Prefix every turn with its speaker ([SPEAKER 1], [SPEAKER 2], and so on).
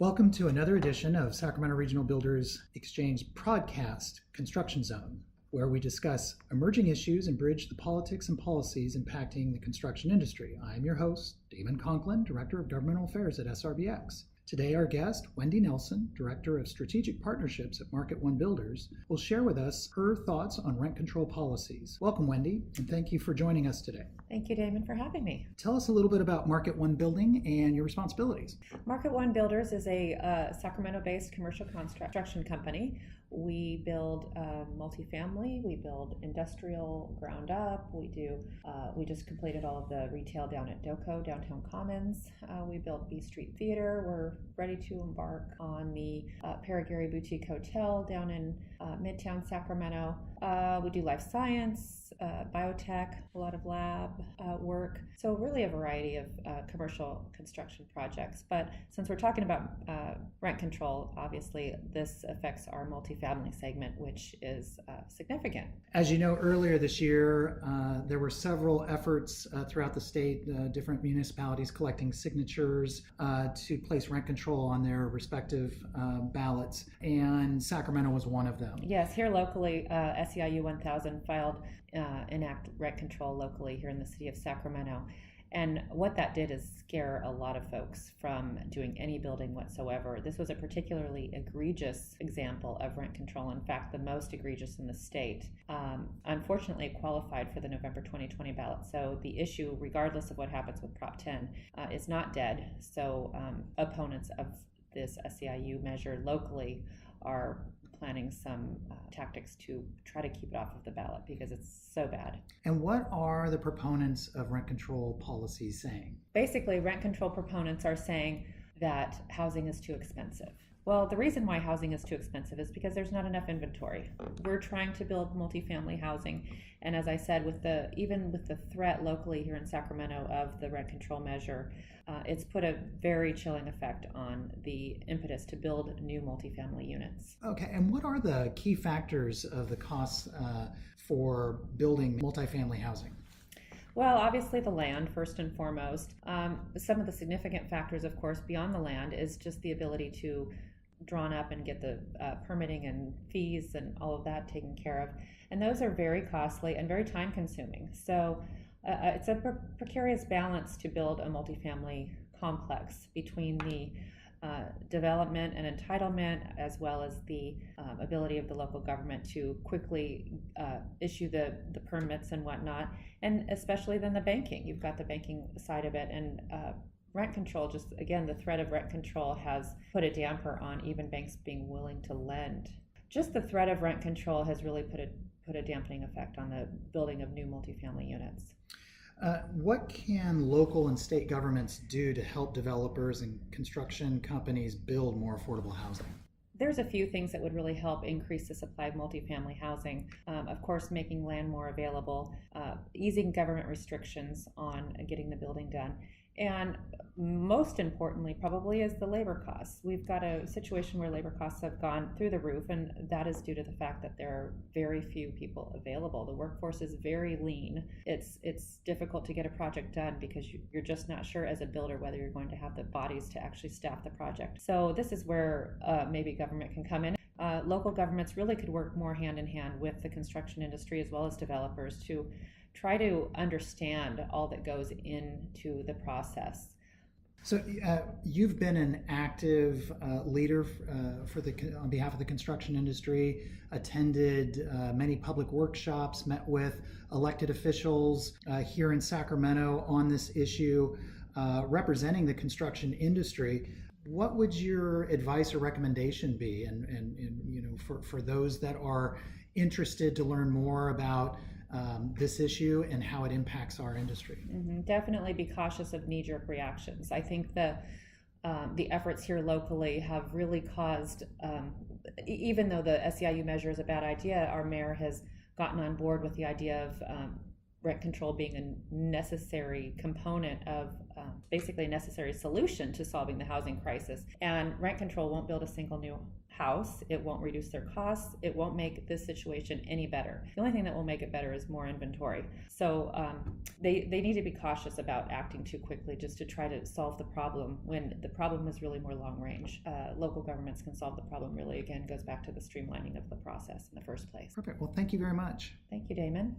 [SPEAKER 1] Welcome to another edition of Sacramento Regional Builders Exchange podcast, Construction Zone, where we discuss emerging issues and bridge the politics and policies impacting the construction industry. I'm your host, Damon Conklin, Director of Governmental Affairs at SRBX. Today, our guest, Wendy Nelson, Director of Strategic Partnerships at MarketOne Builders, will share with us her thoughts on rent control policies. Welcome, Wendy, and thank you for joining us today.
[SPEAKER 2] Thank you, Damon, for having me.
[SPEAKER 1] Tell us a little bit about MarketOne Building and your responsibilities.
[SPEAKER 2] MarketOne Builders is a Sacramento-based commercial construction company. We build multifamily, we build industrial ground up, we just completed all of the retail down at DOCO, Downtown Commons. We built B Street Theater. We're ready to embark on the Paragary Boutique Hotel down in Midtown Sacramento. We do life science, biotech, a lot of lab work. So really a variety of commercial construction projects. But since we're talking about rent control, obviously this affects our multifamily segment, which is significant.
[SPEAKER 1] As you know, earlier this year, there were several efforts throughout the state, different municipalities collecting signatures to place rent control on their respective ballots, and Sacramento was one of them.
[SPEAKER 2] Yes, here locally, SEIU 1000 filed enact rent control locally here in the city of Sacramento. And what that did is scare a lot of folks from doing any building whatsoever. This was a particularly egregious example of rent control. In fact, the most egregious in the state. Unfortunately, it qualified for the November 2020 ballot. So the issue, regardless of what happens with Prop 10, is not dead. So opponents of this SEIU measure locally are planning some tactics to try to keep it off of the ballot because it's so bad.
[SPEAKER 1] And what are the proponents of rent control policies saying?
[SPEAKER 2] Basically, rent control proponents are saying that housing is too expensive. Well, the reason why housing is too expensive is because there's not enough inventory. We're trying to build multifamily housing, and as I said, even with the threat locally here in Sacramento of the rent control measure, it's put a very chilling effect on the impetus to build new multifamily units.
[SPEAKER 1] Okay, and what are the key factors of the costs for building multifamily housing?
[SPEAKER 2] Well, obviously the land, first and foremost. Some of the significant factors, of course, beyond the land is just the ability to drawn up and get the permitting and fees and all of that taken care of. And those are very costly and very time consuming. So it's a precarious balance to build a multifamily complex between the development and entitlement, as well as the ability of the local government to quickly issue the permits and whatnot, and especially then the banking. You've got the banking side of it, and rent control, just again, the threat of rent control has put a damper on even banks being willing to lend. Just the threat of rent control has really put a dampening effect on the building of new multifamily units.
[SPEAKER 1] What can local and state governments do to help developers and construction companies build more affordable housing?
[SPEAKER 2] There's a few things that would really help increase the supply of multifamily housing. Of course, making land more available, easing government restrictions on getting the building done. And most importantly, probably, is the labor costs. We've got a situation where labor costs have gone through the roof, and that is due to the fact that there are very few people available. The workforce is very lean. It's difficult to get a project done because you're just not sure as a builder whether you're going to have the bodies to actually staff the project. So this is where maybe government can come in. Local governments really could work more hand in hand with the construction industry as well as developers to try to understand all that goes into the process.
[SPEAKER 1] So you've been an active leader on behalf of the construction industry, attended many public workshops, met with elected officials here in Sacramento on this issue, representing the construction industry. What would your advice or recommendation be, and for those that are interested to learn more about this issue and how it impacts our industry?
[SPEAKER 2] Mm-hmm. Definitely be cautious of knee-jerk reactions. I think the efforts here locally have really caused, even though the SEIU measure is a bad idea, our mayor has gotten on board with the idea of rent control being a necessary component of basically a necessary solution to solving the housing crisis. And rent control won't build a single new house. It won't reduce their costs. It won't make this situation any better. The only thing that will make it better is more inventory. So they need to be cautious about acting too quickly just to try to solve the problem when the problem is really more long range. Local governments can solve the problem really, again, goes back to the streamlining of the process in the first place.
[SPEAKER 1] Perfect. Well, thank you very much.
[SPEAKER 2] Thank you, Damon.